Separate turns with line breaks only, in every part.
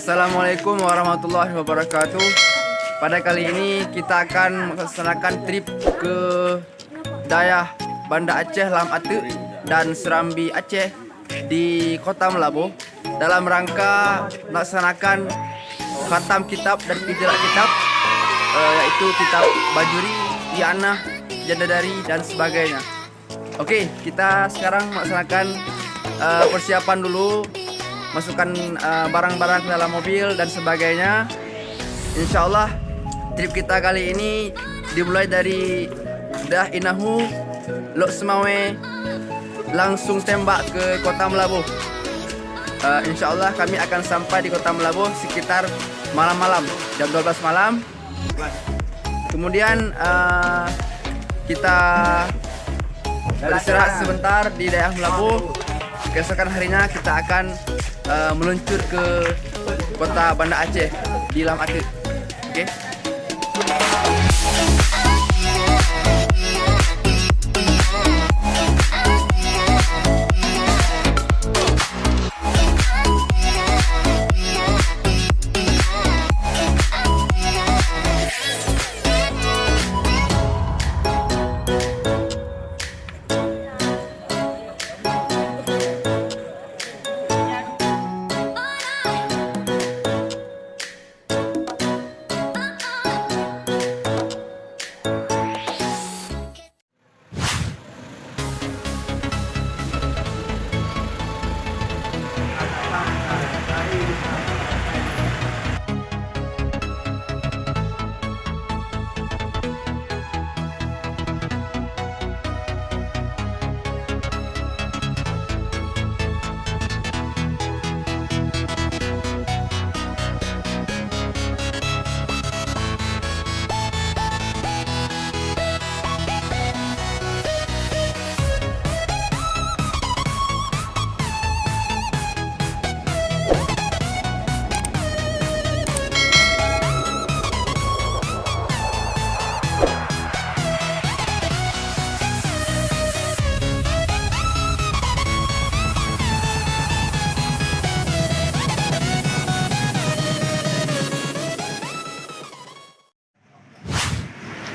Assalamualaikum warahmatullahi wabarakatuh. Pada kali ini kita akan melaksanakan trip ke daerah Banda Aceh, Lam Ate dan Serambi Aceh di Kota Melabuh dalam rangka melaksanakan khatam kitab dan ijra kitab, yaitu kitab Bajuri, Ianah, Jadadari dan sebagainya. Oke, kita sekarang melaksanakan persiapan dulu, masukkan barang-barang ke dalam mobil dan sebagainya. Insya Allah trip kita kali ini dimulai dari Dah Inahu, Lok Semawe, langsung tembak ke Kota Melabuh. Insya Allah kami akan sampai di Kota Melabuh sekitar malam-malam, jam 12 malam. Kemudian kita beristirahat sebentar di daerah Melabuh. Keesokan harinya kita akan meluncur ke Kota Banda Aceh di Lam Ate. Oke.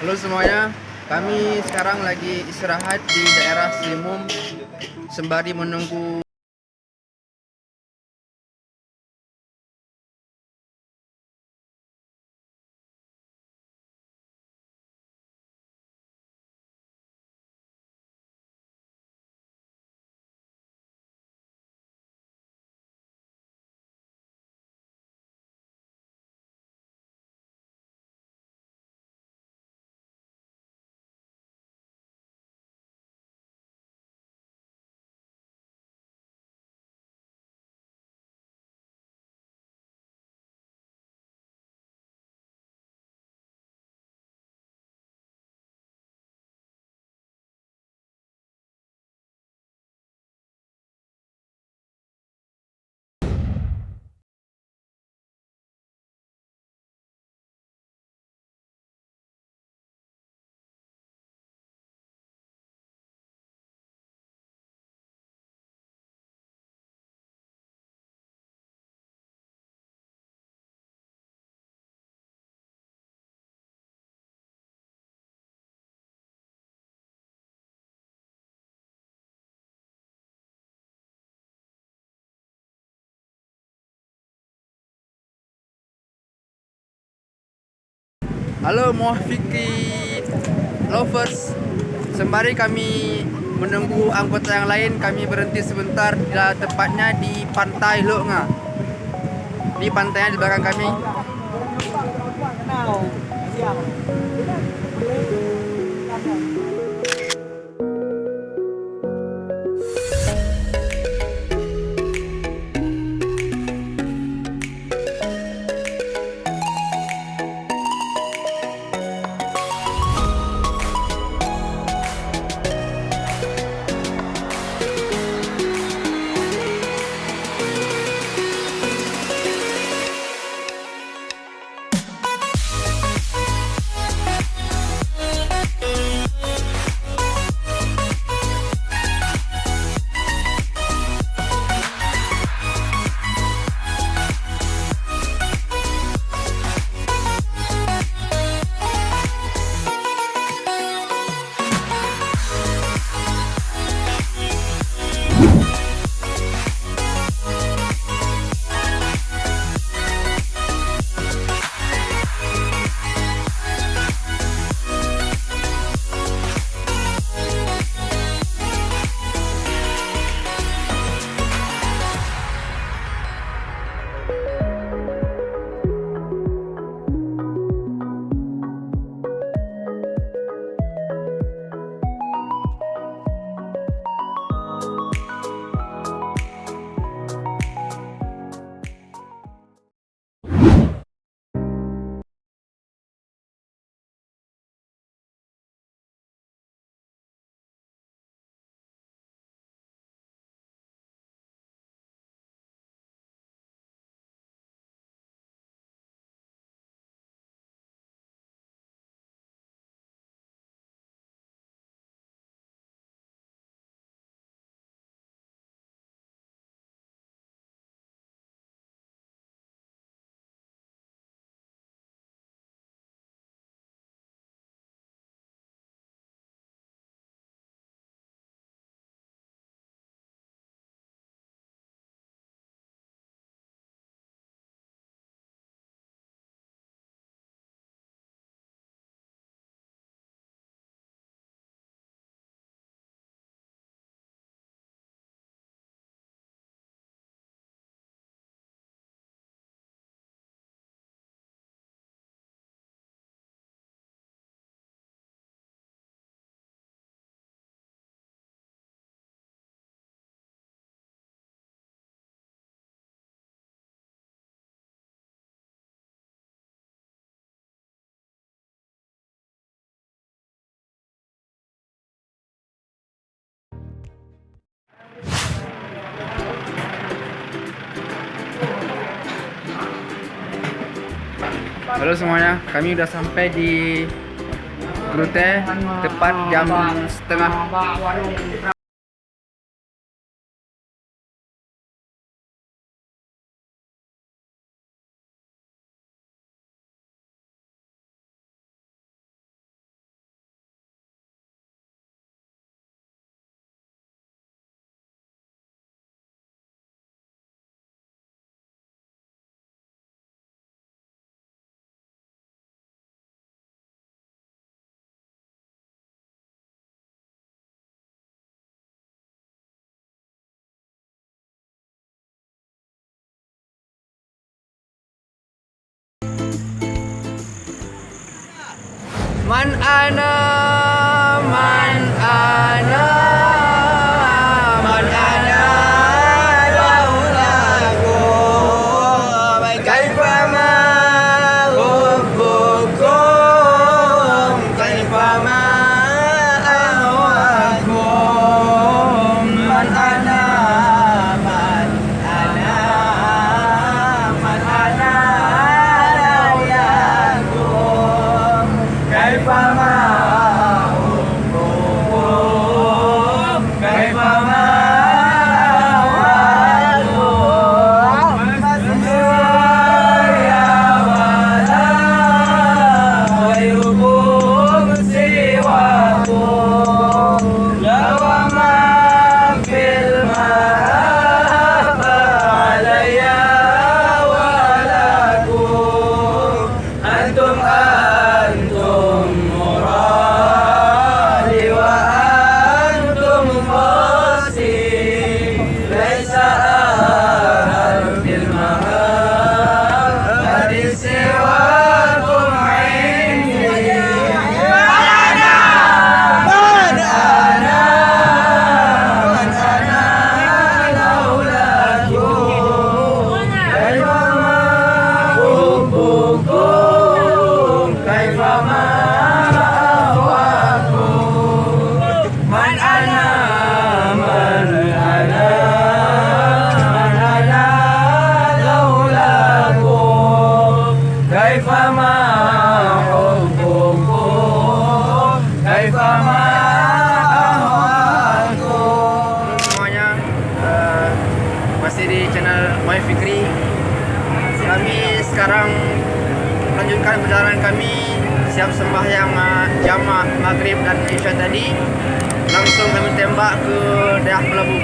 Halo semuanya, kami sekarang lagi istirahat di daerah Selimum sembari menunggu Halo Muafiki Lovers, sembari kami menunggu anggota yang lain, kami berhenti sebentar di tempatnya di Pantai Loknga. Di pantainya di belakang kami. Halo semuanya, kami udah sampai di Grute tepat jam setengah. Man ana, man ana, man ana, laulakum, kaifama hubbukum, kaifama ahwakum, man ana, man ana, man ana, laulakum, kaifama hubbukum, kaifama semuanya, masih di channel My Fikri. Kami sekarang melanjutkan perjalanan kami, siap sembahyang jamaah maghrib dan isya tadi. Langsung kami tembak ke daerah Melabu.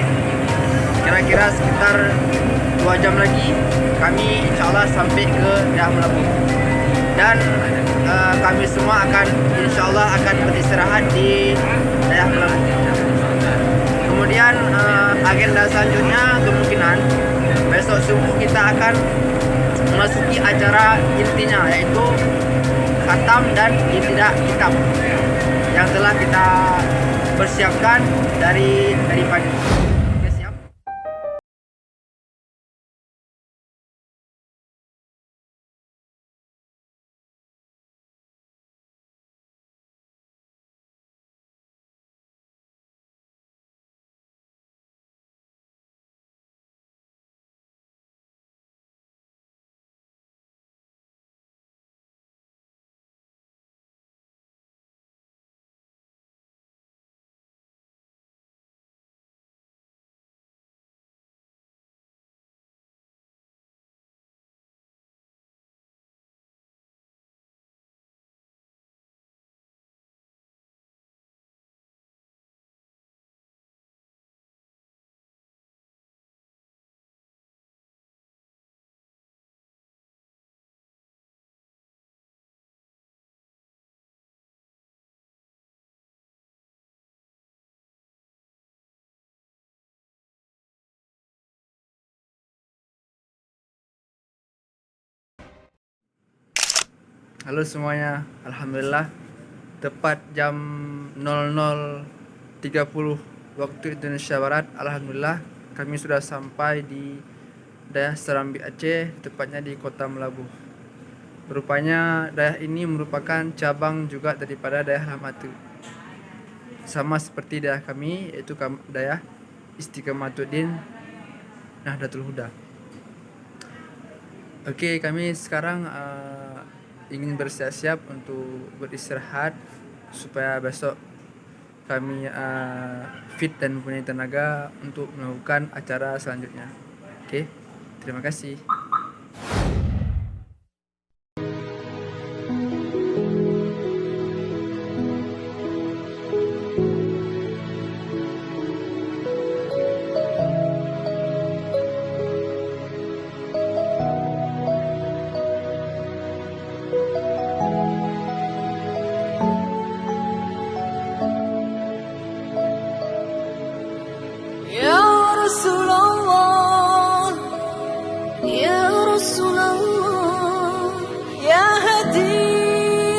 Kira-kira sekitar 2 jam lagi kami insya Allah sampai ke daerah Melabu. Dan kami semua akan insya Allah akan beristirahat di daerah Melabu. Kemudian agenda selanjutnya kemungkinan besok subuh kita akan memasuki acara intinya, yaitu khatam dan ibtidah kitab yang telah kita persiapkan dari pagi. Oke, siap. Halo semuanya, alhamdulillah tepat jam 00.30 waktu Indonesia Barat. Alhamdulillah kami sudah sampai di daerah Serambi Aceh, tepatnya di Kota Melabu. Rupanya daerah ini merupakan cabang juga daripada daerah Lamatu, sama seperti daerah kami, yaitu daerah Istiqomatuddin Nahdlatul Huda. Oke, kami sekarang ingin bersiap-siap untuk beristirahat supaya besok kami fit dan punya tenaga untuk melakukan acara selanjutnya. Oke, terima kasih.
Ya Rasulullah, Ya Rasulullah, Ya Hadi,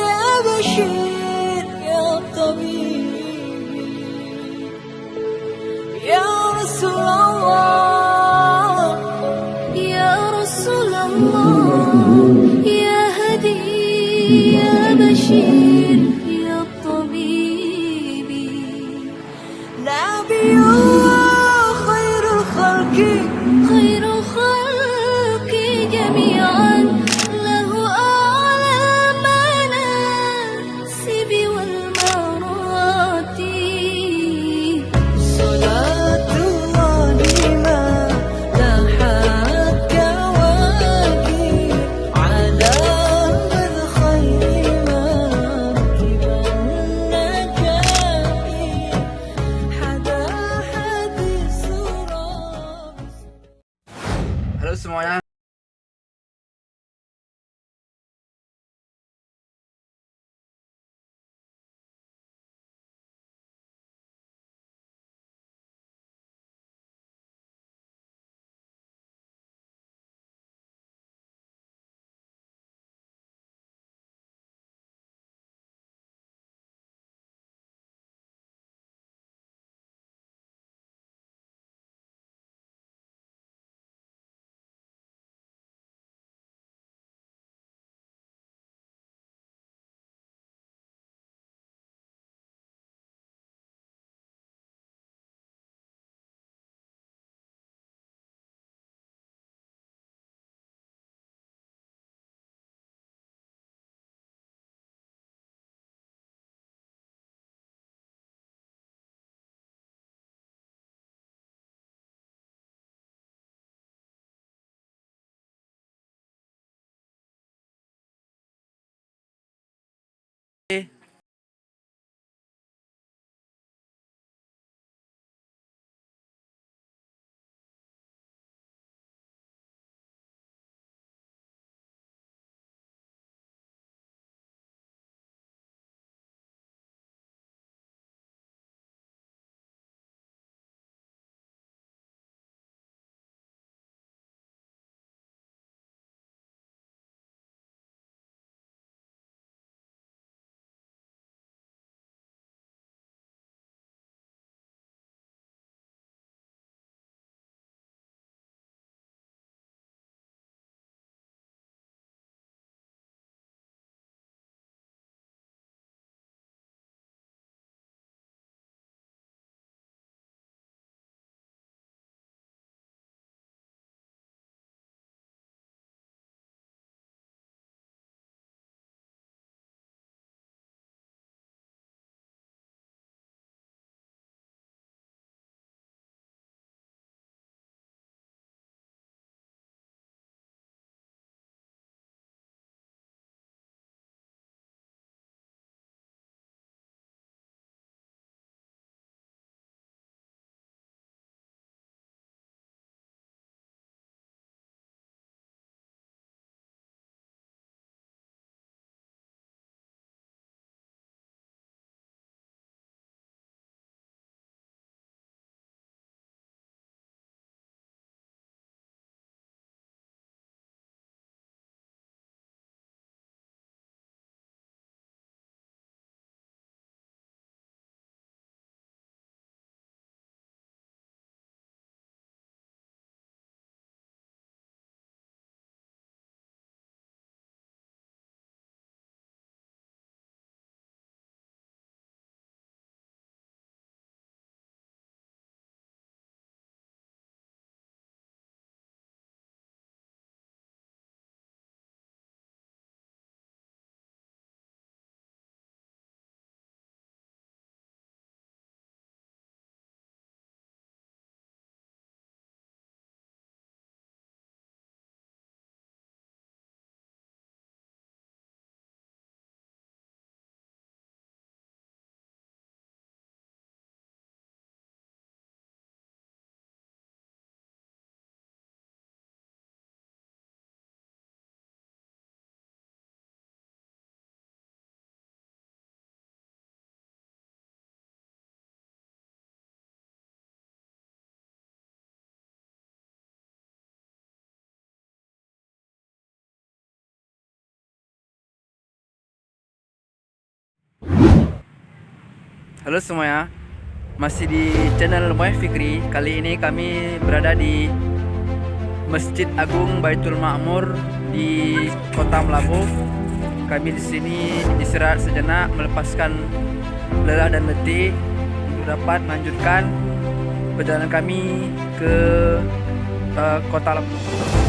Ya Bashir, Ya Tabibi. Ya Rasulullah, Ya Rasulullah, Ya Hadi, Ya Bashir, Ya Tabibi. Nabiullah khairul khalqi, khairul khalqi jami'an, lahu a'la manasibi wal maratib. Salatullahi ma lahat kawakib ala man khayri ma
Halo semuanya, masih di channel Moy Fikri. Kali ini kami berada di Masjid Agung Baitul Ma'mur di Kota Melabuh. Kami di sini istirahat sejenak, melepaskan lelah dan letih untuk dapat melanjutkan perjalanan kami ke Kota Labuh.